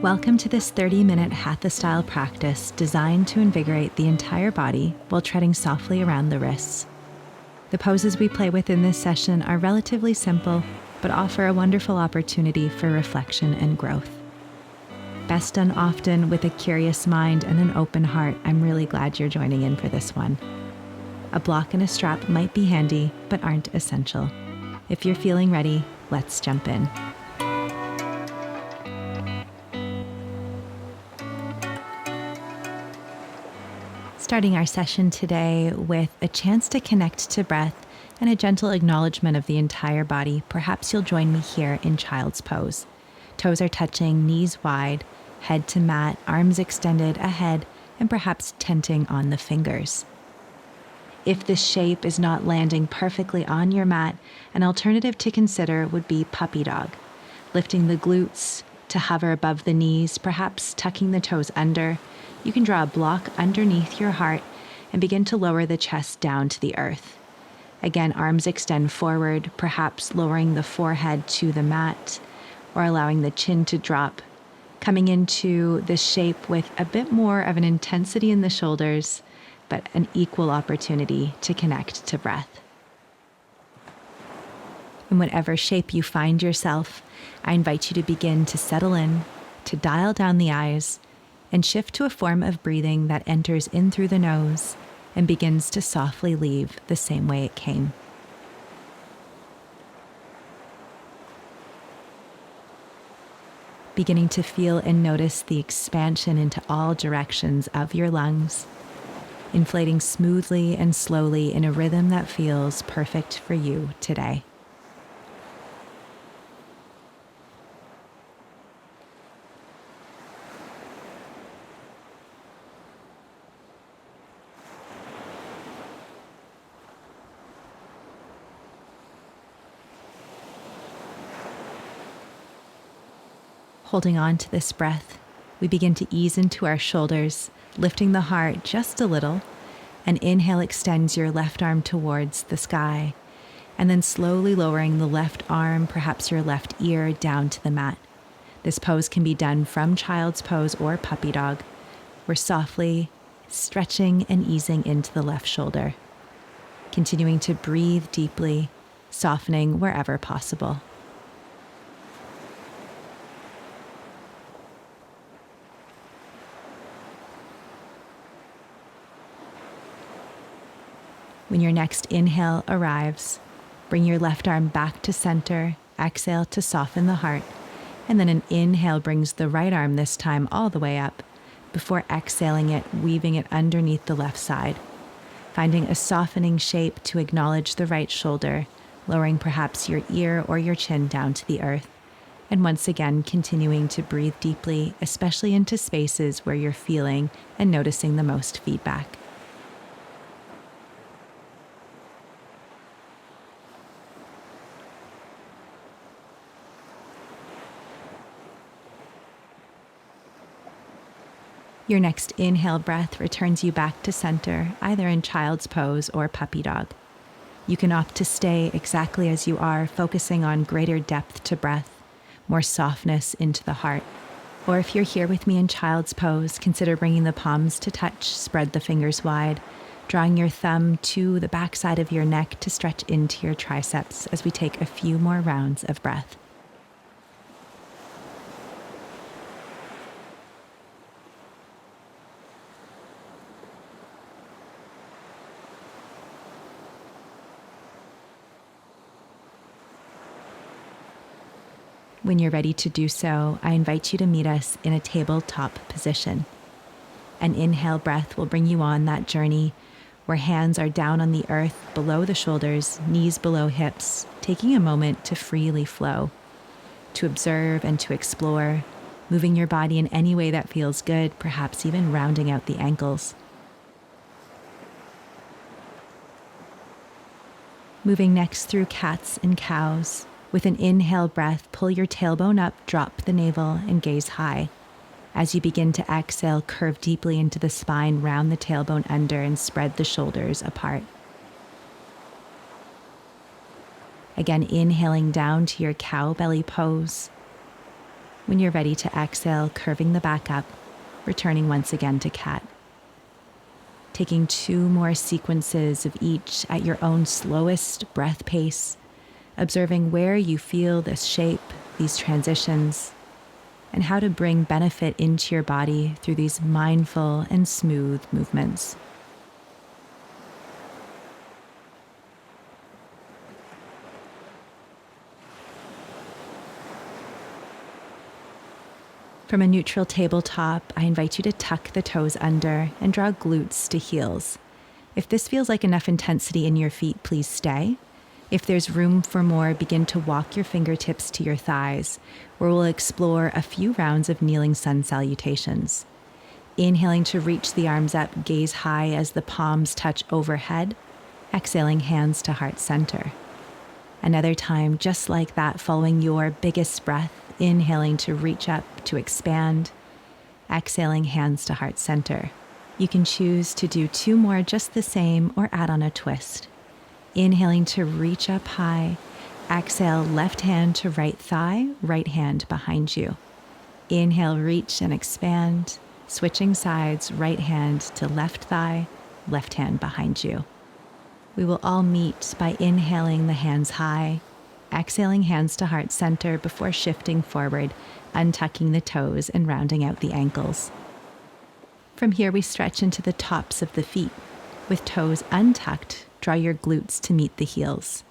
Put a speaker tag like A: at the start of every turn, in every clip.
A: Welcome to this 30-minute Hatha style practice designed to invigorate the entire body while treading softly around the wrists. The poses we play with in this session are relatively simple, but offer a wonderful opportunity for reflection and growth. Best done often with a curious mind and an open heart, I'm really glad you're joining in for this one. A block and a strap might be handy, but aren't essential. If you're feeling ready, let's jump in. Starting our session today with a chance to connect to breath and a gentle acknowledgement of the entire body. Perhaps you'll join me here in child's pose. Toes are touching, knees wide, head to mat, arms extended ahead, and perhaps tenting on the fingers. If this shape is not landing perfectly on your mat, an alternative to consider would be puppy dog, lifting the glutes to hover above the knees, perhaps tucking the toes under. You can draw a block underneath your heart and begin to lower the chest down to the earth. Again, arms extend forward, perhaps lowering the forehead to the mat or allowing the chin to drop, coming into this shape with a bit more of an intensity in the shoulders, but an equal opportunity to connect to breath. In whatever shape you find yourself, I invite you to begin to settle in, to dial down the eyes, and shift to a form of breathing that enters in through the nose and begins to softly leave the same way it came. Beginning to feel and notice the expansion into all directions of your lungs, inflating smoothly and slowly in a rhythm that feels perfect for you today. Holding on to this breath, we begin to ease into our shoulders, lifting the heart just a little. An inhale extends your left arm towards the sky, and then slowly lowering the left arm, perhaps your left ear, down to the mat. This pose can be done from child's pose or puppy dog. We're softly stretching and easing into the left shoulder, continuing to breathe deeply, softening wherever possible. When your next inhale arrives, bring your left arm back to center, exhale to soften the heart, and then an inhale brings the right arm this time all the way up, before exhaling it, weaving it underneath the left side, finding a softening shape to acknowledge the right shoulder, lowering perhaps your ear or your chin down to the earth, and once again continuing to breathe deeply, especially into spaces where you're feeling and noticing the most feedback. Your next inhale breath returns you back to center, either in child's pose or puppy dog. You can opt to stay exactly as you are, focusing on greater depth to breath, more softness into the heart. Or if you're here with me in child's pose, consider bringing the palms to touch, spread the fingers wide, drawing your thumb to the backside of your neck to stretch into your triceps as we take a few more rounds of breath. When you're ready to do so, I invite you to meet us in a tabletop position. An inhale breath will bring you on that journey where hands are down on the earth, below the shoulders, knees below hips, taking a moment to freely flow, to observe and to explore, moving your body in any way that feels good, perhaps even rounding out the ankles. Moving next through cats and cows. With an inhale breath, pull your tailbone up, drop the navel, and gaze high. As you begin to exhale, curve deeply into the spine, round the tailbone under, and spread the shoulders apart. Again, inhaling down to your cow belly pose. When you're ready to exhale, curving the back up, returning once again to cat. Taking 2 more sequences of each at your own slowest breath pace, observing where you feel this shape, these transitions, and how to bring benefit into your body through these mindful and smooth movements. From a neutral tabletop, I invite you to tuck the toes under and draw glutes to heels. If this feels like enough intensity in your feet, please stay. If there's room for more, begin to walk your fingertips to your thighs, where we'll explore a few rounds of kneeling sun salutations. Inhaling to reach the arms up, gaze high as the palms touch overhead. Exhaling, hands to heart center. Another time, just like that, following your biggest breath, inhaling to reach up, to expand. Exhaling, hands to heart center. You can choose to do 2 more just the same or add on a twist. Inhaling to reach up high. Exhale, left hand to right thigh, right hand behind you. Inhale, reach and expand. Switching sides, right hand to left thigh, left hand behind you. We will all meet by inhaling the hands high, exhaling hands to heart center before shifting forward, untucking the toes and rounding out the ankles. From here, we stretch into the tops of the feet. With toes untucked, draw your glutes to meet the heels.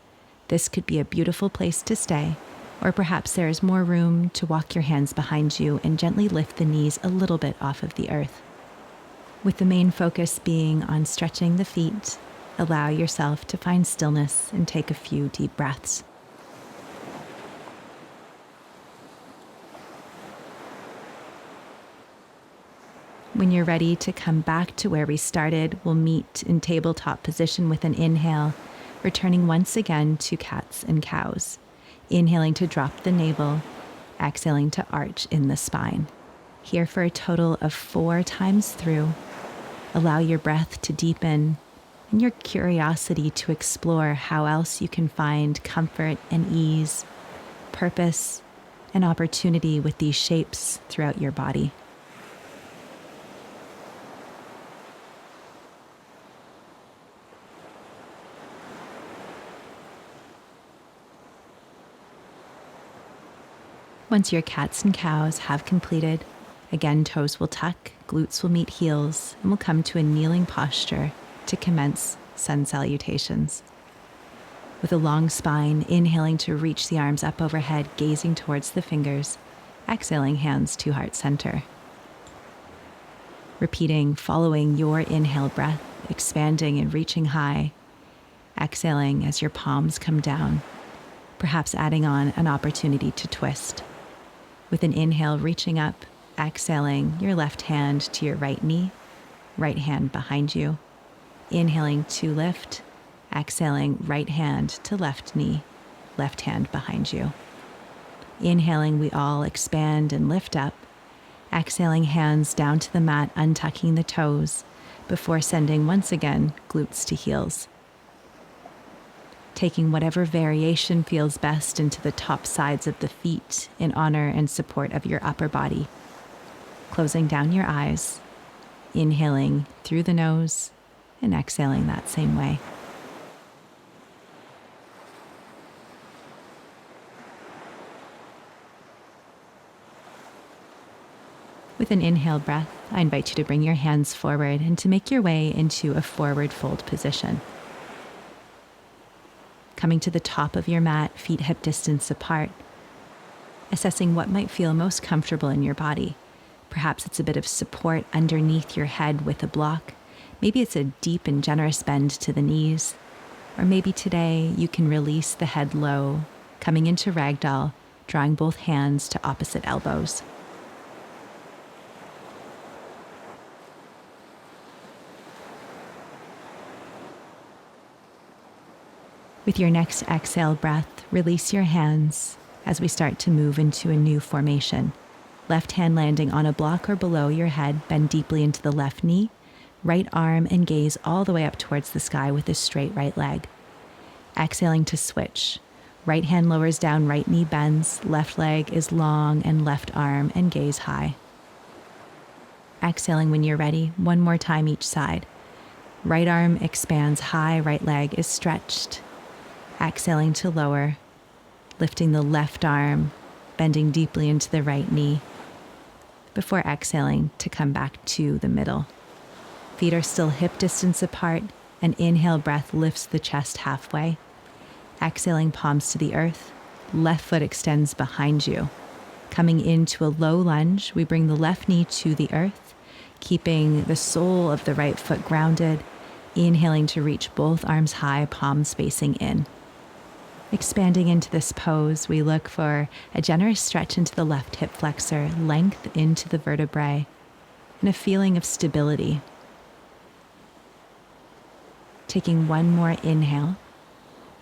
A: This could be a beautiful place to stay, or perhaps there is more room to walk your hands behind you and gently lift the knees a little bit off of the earth. With the main focus being on stretching the feet, allow yourself to find stillness and take a few deep breaths. When you're ready to come back to where we started, we'll meet in tabletop position with an inhale, returning once again to cats and cows. Inhaling to drop the navel, exhaling to arch in the spine. Here for a total of 4 times through. Allow your breath to deepen and your curiosity to explore how else you can find comfort and ease, purpose, and opportunity with these shapes throughout your body. Once your cats and cows have completed, again toes will tuck, glutes will meet heels, and we'll come to a kneeling posture to commence sun salutations. With a long spine, inhaling to reach the arms up overhead, gazing towards the fingers, exhaling hands to heart center. Repeating, following your inhale breath, expanding and reaching high, exhaling as your palms come down, perhaps adding on an opportunity to twist. With an inhale, reaching up, exhaling your left hand to your right knee, right hand behind you. Inhaling to lift, exhaling right hand to left knee, left hand behind you. Inhaling, we all expand and lift up. Exhaling, hands down to the mat, untucking the toes before sending once again glutes to heels. Taking whatever variation feels best into the top sides of the feet in honor and support of your upper body. Closing down your eyes, inhaling through the nose and exhaling that same way. With an inhale breath, I invite you to bring your hands forward and to make your way into a forward fold position. Coming to the top of your mat, feet hip distance apart, assessing what might feel most comfortable in your body. Perhaps it's a bit of support underneath your head with a block. Maybe it's a deep and generous bend to the knees. Or maybe today you can release the head low, coming into ragdoll, drawing both hands to opposite elbows. With your next exhale breath, release your hands as we start to move into a new formation. Left hand landing on a block or below your head, bend deeply into the left knee, right arm and gaze all the way up towards the sky with a straight right leg. Exhaling to switch. Right hand lowers down, right knee bends, left leg is long and left arm and gaze high. Exhaling when you're ready, one more time each side. Right arm expands high, right leg is stretched. Exhaling to lower, lifting the left arm, bending deeply into the right knee, before exhaling to come back to the middle. Feet are still hip distance apart. An inhale breath lifts the chest halfway. Exhaling, palms to the earth. Left foot extends behind you. Coming into a low lunge, we bring the left knee to the earth, keeping the sole of the right foot grounded. Inhaling to reach both arms high, palms facing in. Expanding into this pose, we look for a generous stretch into the left hip flexor, length into the vertebrae, and a feeling of stability. Taking one more inhale.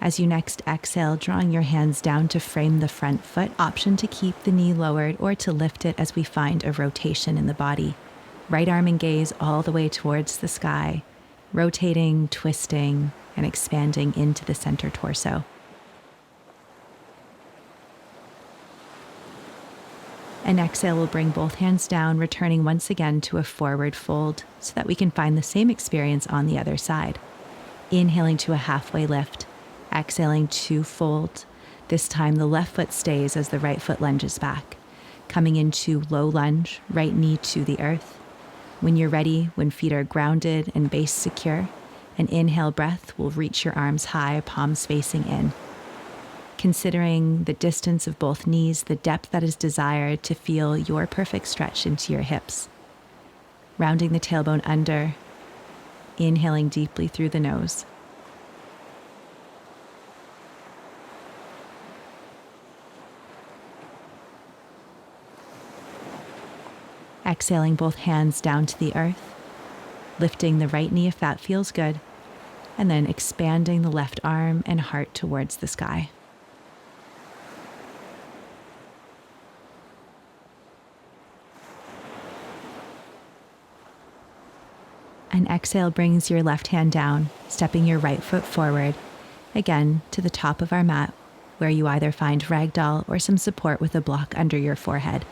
A: As you next exhale, drawing your hands down to frame the front foot, option to keep the knee lowered or to lift it as we find a rotation in the body. Right arm and gaze all the way towards the sky, rotating, twisting, and expanding into the center torso. An exhale will bring both hands down, returning once again to a forward fold so that we can find the same experience on the other side. Inhaling to a halfway lift, exhaling to fold. This time the left foot stays as the right foot lunges back. Coming into low lunge, right knee to the earth. When you're ready, when feet are grounded and base secure, an inhale breath will reach your arms high, palms facing in. Considering the distance of both knees, the depth that is desired to feel your perfect stretch into your hips. Rounding the tailbone under, inhaling deeply through the nose. Exhaling both hands down to the earth, lifting the right knee if that feels good, and then expanding the left arm and heart towards the sky. An exhale brings your left hand down, stepping your right foot forward, again to the top of our mat, where you either find ragdoll or some support with a block under your forehead.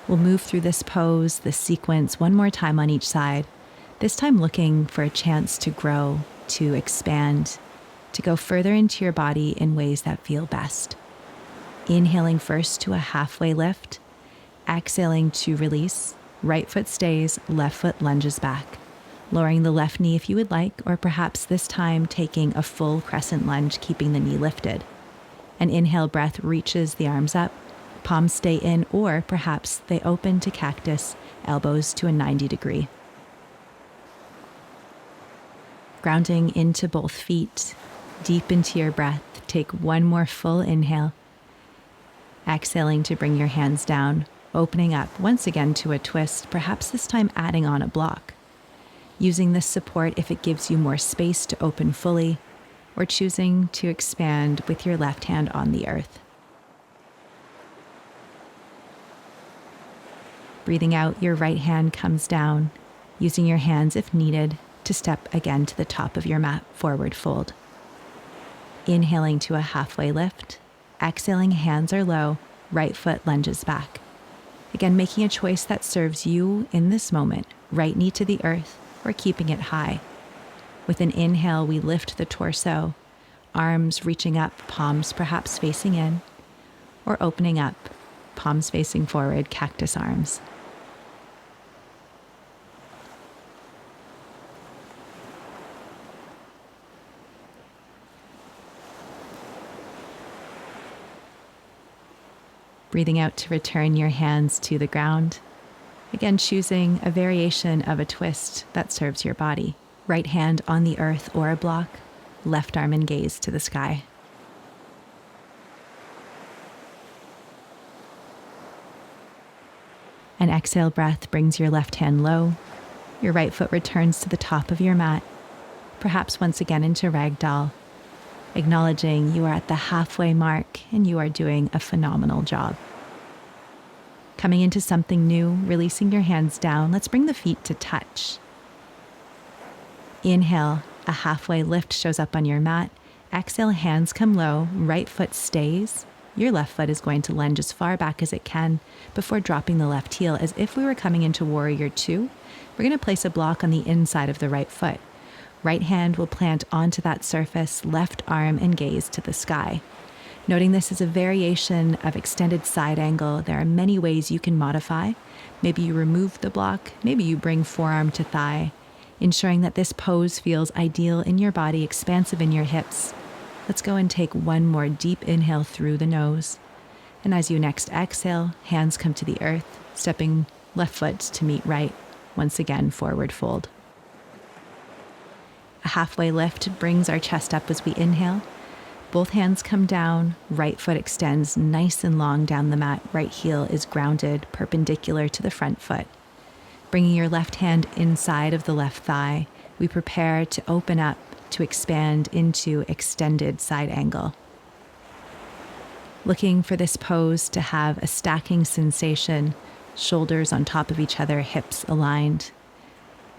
A: We'll move through this pose, this sequence, one more time on each side, this time looking for a chance to grow, to expand, to go further into your body in ways that feel best. Inhaling first to a halfway lift, exhaling to release, right foot stays, left foot lunges back. Lowering the left knee if you would like, or perhaps this time taking a full crescent lunge, keeping the knee lifted. An inhale breath reaches the arms up, palms stay in, or perhaps they open to cactus, elbows to a 90 degree. Grounding into both feet, deep into your breath, take one more full inhale. Exhaling to bring your hands down, opening up once again to a twist, perhaps this time adding on a block. Using this support if it gives you more space to open fully, or choosing to expand with your left hand on the earth. Breathing out, your right hand comes down, using your hands if needed to step again to the top of your mat, forward fold. Inhaling to a halfway lift, exhaling, hands are low, right foot lunges back. Again, making a choice that serves you in this moment, right knee to the earth, or keeping it high. With an inhale, we lift the torso, arms reaching up, palms perhaps facing in, or opening up, palms facing forward, cactus arms. Breathing out to return your hands to the ground. Again, choosing a variation of a twist that serves your body. Right hand on the earth or a block, left arm and gaze to the sky. An exhale breath brings your left hand low. Your right foot returns to the top of your mat, perhaps once again into ragdoll, acknowledging you are at the halfway mark and you are doing a phenomenal job. Coming into something new, releasing your hands down, let's bring the feet to touch. Inhale, a halfway lift shows up on your mat. Exhale, hands come low, right foot stays. Your left foot is going to lunge as far back as it can before dropping the left heel as if we were coming into Warrior Two. We're going to place a block on the inside of the right foot. Right hand will plant onto that surface, left arm and gaze to the sky. Noting this is a variation of extended side angle, there are many ways you can modify. Maybe you remove the block, maybe you bring forearm to thigh, ensuring that this pose feels ideal in your body, expansive in your hips. Let's go and take one more deep inhale through the nose. And as you next exhale, hands come to the earth, stepping left foot to meet right. Once again, forward fold. A halfway lift brings our chest up as we inhale. Both hands come down, right foot extends nice and long down the mat, right heel is grounded perpendicular to the front foot. Bringing your left hand inside of the left thigh, we prepare to open up, to expand into extended side angle. Looking for this pose to have a stacking sensation, shoulders on top of each other, hips aligned.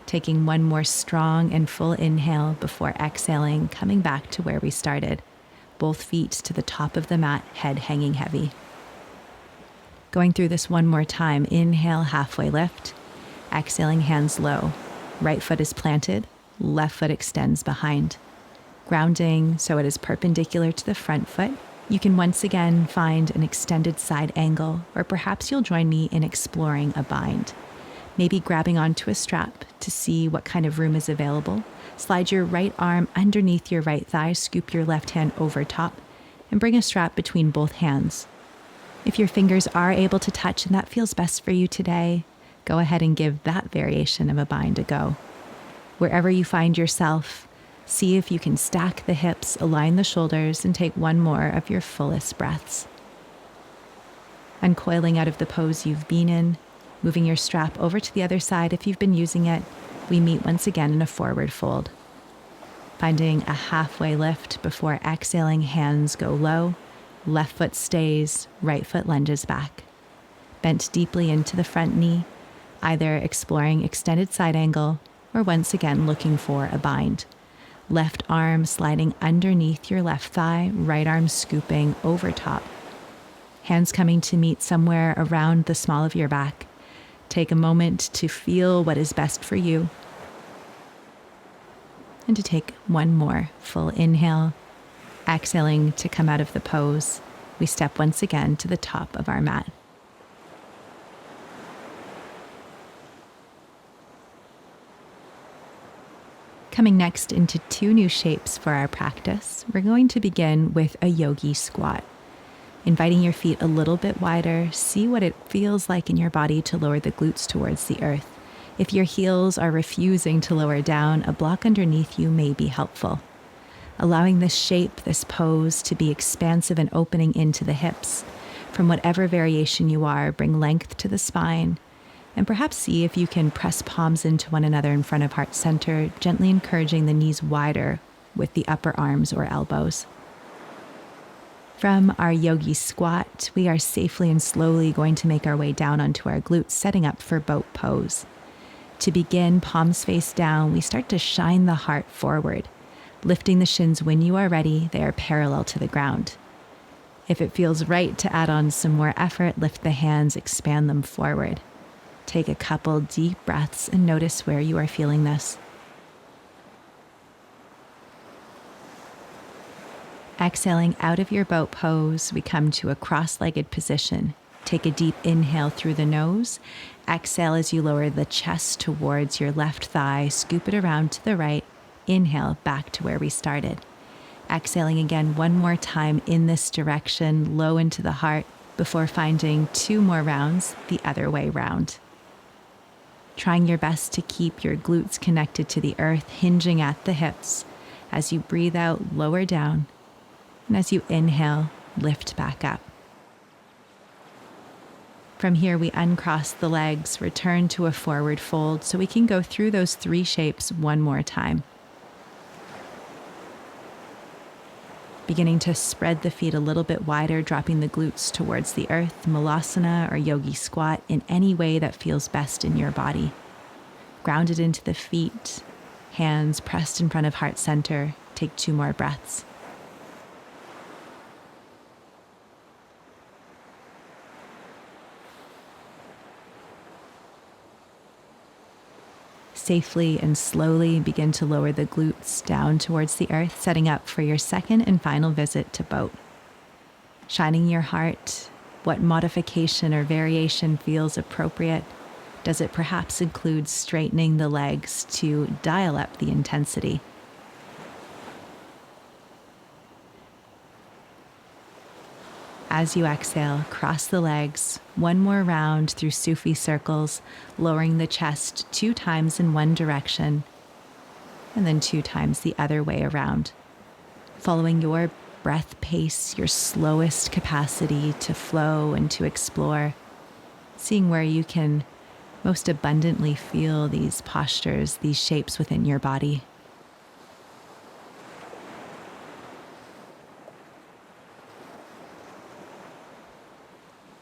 A: Taking one more strong and full inhale before exhaling, coming back to where we started. Both feet to the top of the mat, head hanging heavy. Going through this one more time, inhale, halfway lift. Exhaling, hands low. Right foot is planted, left foot extends behind. Grounding so it is perpendicular to the front foot. You can once again find an extended side angle, or perhaps you'll join me in exploring a bind. Maybe grabbing onto a strap to see what kind of room is available. Slide your right arm underneath your right thigh, scoop your left hand over top, and bring a strap between both hands. If your fingers are able to touch and that feels best for you today, go ahead and give that variation of a bind a go. Wherever you find yourself, see if you can stack the hips, align the shoulders, and take one more of your fullest breaths. Uncoiling out of the pose you've been in, moving your strap over to the other side if you've been using it, we meet once again in a forward fold. Finding a halfway lift before exhaling, hands go low, left foot stays, right foot lunges back. Bent deeply into the front knee, either exploring extended side angle or once again looking for a bind. Left arm sliding underneath your left thigh, right arm scooping over top. Hands coming to meet somewhere around the small of your back. Take a moment to feel what is best for you. And to take one more full inhale. Exhaling to come out of the pose, we step once again to the top of our mat. Coming next into two new shapes for our practice, we're going to begin with a yogi squat. Inviting your feet a little bit wider, see what it feels like in your body to lower the glutes towards the earth. If your heels are refusing to lower down, a block underneath you may be helpful. Allowing this shape, this pose, to be expansive and opening into the hips. From whatever variation you are, bring length to the spine, and perhaps see if you can press palms into one another in front of heart center, gently encouraging the knees wider with the upper arms or elbows. From our yogi squat, we are safely and slowly going to make our way down onto our glutes, setting up for boat pose. To begin, palms face down, we start to shine the heart forward. Lifting the shins when you are ready, they are parallel to the ground. If it feels right to add on some more effort, lift the hands, expand them forward. Take a couple deep breaths and notice where you are feeling this. Exhaling out of your boat pose, we come to a cross-legged position. Take a deep inhale through the nose. Exhale as you lower the chest towards your left thigh. Scoop it around to the right. Inhale back to where we started. Exhaling again one more time in this direction, low into the heart, before finding two more rounds the other way round. Trying your best to keep your glutes connected to the earth, hinging at the hips. As you breathe out, lower down. And as you inhale, lift back up. From here, we uncross the legs, return to a forward fold so we can go through those three shapes one more time. Beginning to spread the feet a little bit wider, dropping the glutes towards the earth, malasana or yogi squat in any way that feels best in your body. Grounded into the feet, hands pressed in front of heart center. Take two more breaths. Safely and slowly begin to lower the glutes down towards the earth, setting up for your second and final visit to boat. Shining your heart, what modification or variation feels appropriate? Does it perhaps include straightening the legs to dial up the intensity? As you exhale, cross the legs, one more round through Sufi circles, lowering the chest 2 times in one direction, and then 2 times the other way around. Following your breath pace, your slowest capacity to flow and to explore, seeing where you can most abundantly feel these postures, these shapes within your body.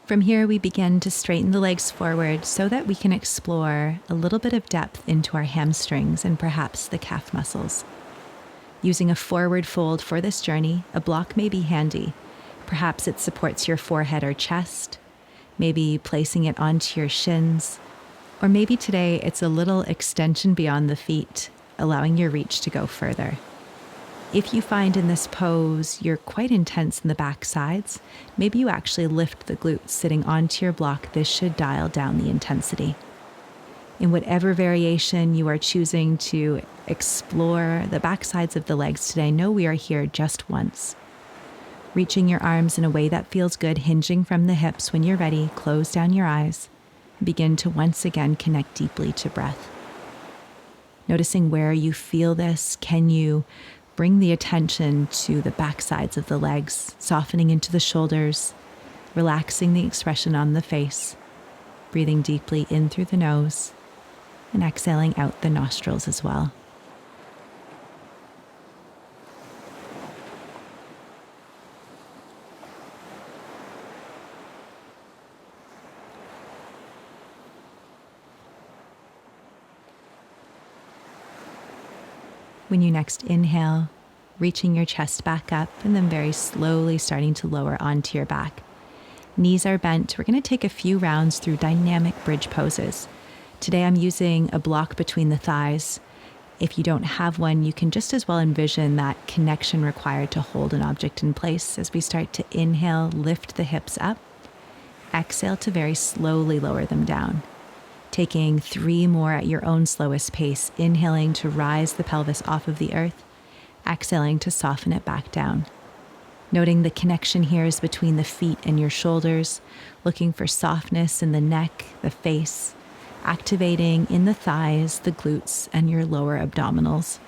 A: From here, we begin to straighten the legs forward so that we can explore a little bit of depth into our hamstrings and perhaps the calf muscles. Using a forward fold for this journey, a block may be handy. Perhaps it supports your forehead or chest, maybe placing it onto your shins, or maybe today it's a little extension beyond the feet, allowing your reach to go further. If you find in this pose you're quite intense in the back sides, maybe you actually lift the glutes sitting onto your block. This should dial down the intensity. In whatever variation you are choosing to explore the back sides of the legs today, know we are here just once. Reaching your arms in a way that feels good, hinging from the hips. When you're ready, close down your eyes. Begin to once again connect deeply to breath. Noticing where you feel this, can you bring the attention to the back sides of the legs, softening into the shoulders, relaxing the expression on the face, breathing deeply in through the nose, and exhaling out the nostrils as well. When you next inhale, reaching your chest back up and then very slowly starting to lower onto your back. Knees are bent. We're going to take a few rounds through dynamic bridge poses. Today I'm using a block between the thighs. If you don't have one, you can just as well envision that connection required to hold an object in place. As we start to inhale, lift the hips up. Exhale to very slowly lower them down. Taking 3 more at your own slowest pace, inhaling to rise the pelvis off of the earth, exhaling to soften it back down. Noting the connection here is between the feet and your shoulders, looking for softness in the neck, the face, activating in the thighs, the glutes, and your lower abdominals.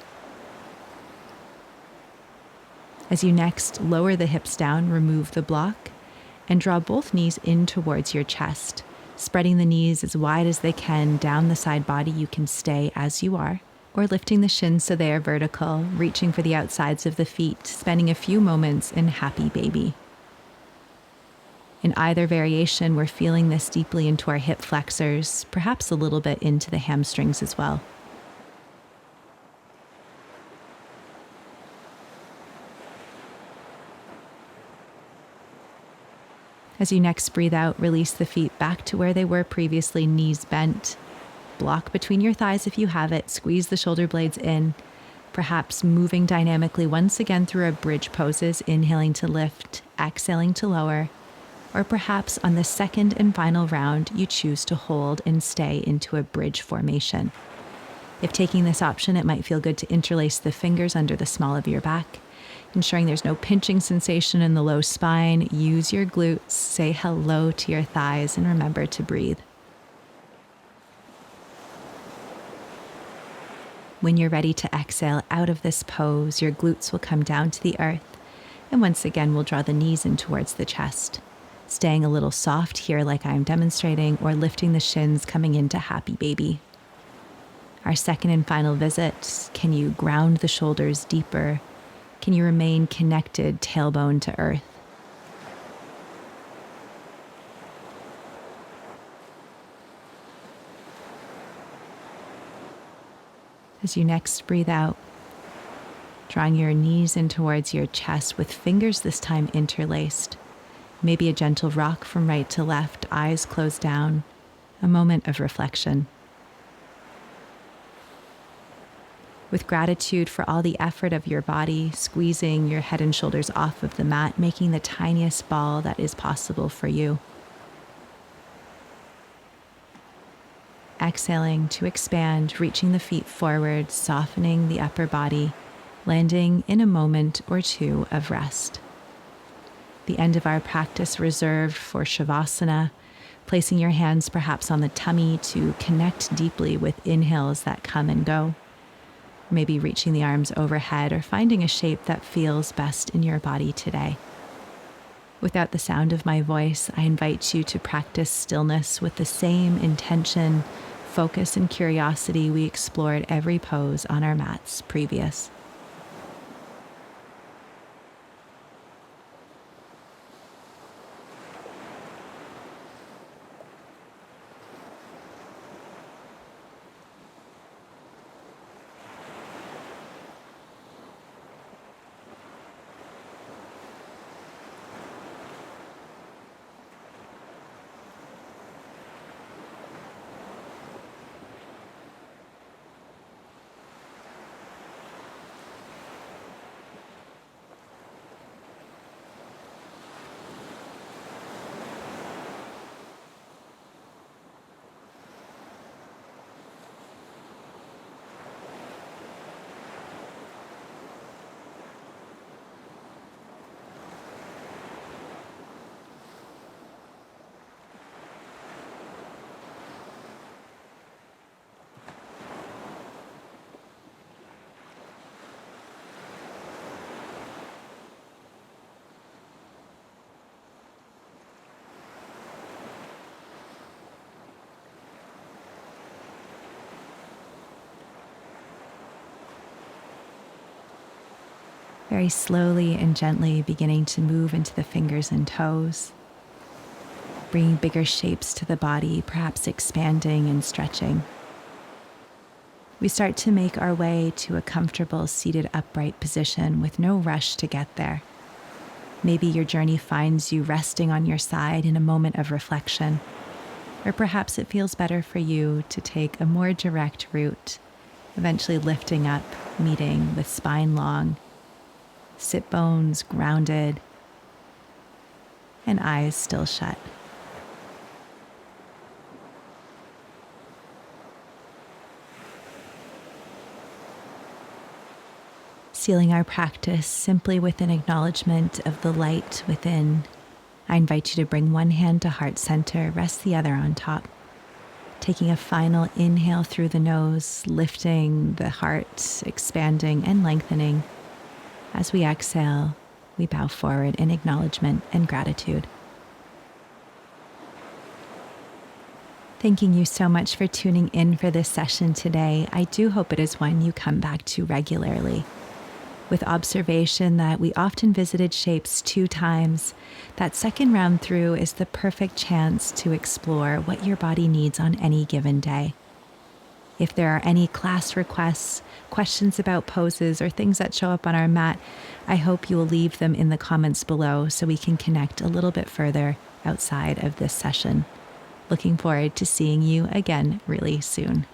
A: As you next lower the hips down, remove the block, and draw both knees in towards your chest. Spreading the knees as wide as they can down the side body. You can stay as you are, or lifting the shins so they are vertical, reaching for the outsides of the feet, spending a few moments in happy baby. In either variation, we're feeling this deeply into our hip flexors, perhaps a little bit into the hamstrings as well. As you next breathe out, release the feet back to where they were previously, knees bent. Block between your thighs if you have it. Squeeze the shoulder blades in, perhaps moving dynamically once again through our bridge poses, inhaling to lift, exhaling to lower, or perhaps on the second and final round, you choose to hold and stay into a bridge formation. If taking this option, it might feel good to interlace the fingers under the small of your back, ensuring there's no pinching sensation in the low spine. Use your glutes, say hello to your thighs, and remember to breathe. When you're ready to exhale out of this pose, your glutes will come down to the earth, and once again, we'll draw the knees in towards the chest, staying a little soft here like I'm demonstrating, or lifting the shins, coming into happy baby. Our second and final visit, can you ground the shoulders deeper? Can you remain connected, tailbone to earth? As you next breathe out, drawing your knees in towards your chest with fingers this time interlaced. Maybe a gentle rock from right to left, eyes closed down, a moment of reflection. with gratitude for all the effort of your body, squeezing your head and shoulders off of the mat, making the tiniest ball that is possible for you. Exhaling to expand, reaching the feet forward, softening the upper body, landing in a moment or two of rest. The end of our practice reserved for Shavasana, placing your hands perhaps on the tummy to connect deeply with inhales that come and go. Maybe reaching the arms overhead or finding a shape that feels best in your body today. Without the sound of my voice, I invite you to practice stillness with the same intention, focus, and curiosity we explored every pose on our mats previous. Very slowly and gently beginning to move into the fingers and toes, bringing bigger shapes to the body, perhaps expanding and stretching. We start to make our way to a comfortable seated upright position with no rush to get there. Maybe your journey finds you resting on your side in a moment of reflection, or perhaps it feels better for you to take a more direct route, eventually lifting up, meeting with spine long, sit bones grounded, and eyes still shut. Sealing our practice simply with an acknowledgement of the light within, I invite you to bring one hand to heart center, rest the other on top. Taking a final inhale through the nose, lifting the heart, expanding and lengthening. As we exhale, we bow forward in acknowledgement and gratitude. Thanking you so much for tuning in for this session today. I do hope it is one you come back to regularly. With observation that we often visited shapes 2 times, that second round through is the perfect chance to explore what your body needs on any given day. If there are any class requests, questions about poses, or things that show up on our mat, I hope you will leave them in the comments below so we can connect a little bit further outside of this session. Looking forward to seeing you again really soon.